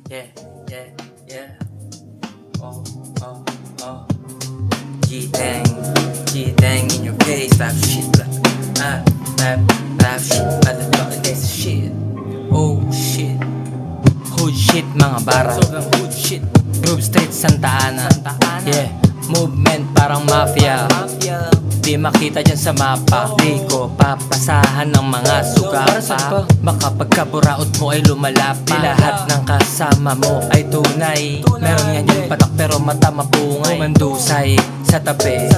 Yeah, yeah, yeah. Oh, oh, oh. G-Dang, G-Dang in your face. Rap shit, rap shit. Motherfucker, that's shit. Oh shit. Hood shit mga bara. Sobrang hood shit. Grove Street, Santa Ana. Yeah, movement parang mafia. Di makita dyan sa mapa. Di ko papasahan ng mga suga pa. Baka pagkaburaot mo ay lumalapa. Di lahat ng kasama mo ay tunay. Meron nga yung patak pero mata mapungay. Umandusay sa tabi.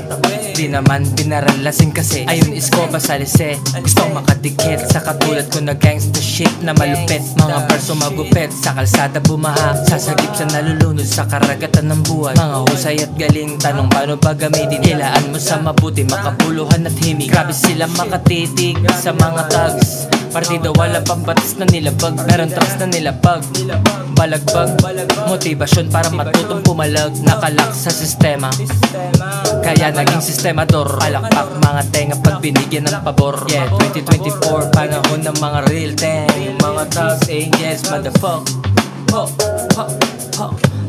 Di naman pinaralasing kasi ayun iskoba sa lise. Gustong makadikit sa katulad ko na gangsta shit na malupit. Mga verso magupit sa kalsada bumaha. Sasagip sa nalulunod sa karagatan ng buhay. Mga husay at galing tanong paano ba gamitin. Ilaan mo sa mabuti makapuluhan at himig. Grabe sila makatitig sa mga thugs. Partido wala pang batas na nilabag. Meron takas na nilabag. Balagbag, motivasyon para matutong pumalag. Nakalak sa sistema kaya naging sistemador. Palakpak mga tenga pag binigyan ng pabor. Yeah, 2024 panahon ng mga real thing. Yung mga thugs, angels, motherfuck.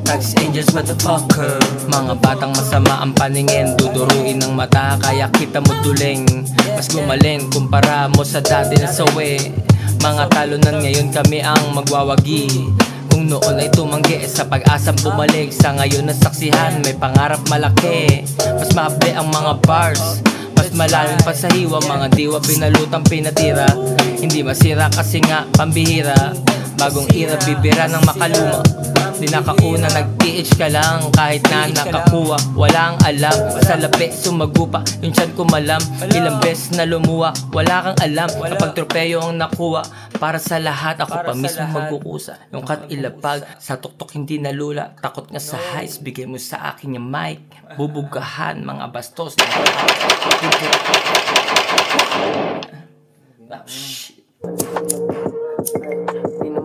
Thugs, angels, motherfucker. Mga batang masama ang paningin. Duduruin ng mata kaya kita mo duling. Mas gumaling kumpara mo sa dati na sawi. Mga talunan ngayon kami ang magwawagi. Kung noon ay tumanggi sa pag-asang bumalik. Sa ngayon na saksihan may pangarap malaki. Mas maable ang mga bars. Mas malalim pa sa hiwa. Mga diwa binalutang pinatira. Hindi masira kasi nga pambihira. Bagong era bibira ng makaluma. Di nakauna nag-TH ka lang. Kahit na nakakuha walang alam. Sa labi sumagupa yung tiyan ko malam. Ilang beses na lumuwa wala kang alam. Kapag tropeyo ang nakuha para sa lahat ako pa mismo magkukusa. Yung kat ilapag sa tuktok hindi nalula. Takot nga sa highs bigay mo sa akin yung mic. Bubugahan mga bastos. Shit.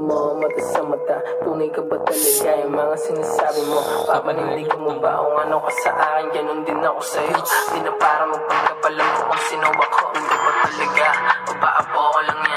Mata sa mata, tunay ka ba talaga yung mga sinasabi mo? Papanindigan mo ba kung ano ka sa akin? Ganon din ako sa'yo. Di na para magpagkapalam ko kung sino ako. Hindi ba talaga? Papaabo ko lang yan.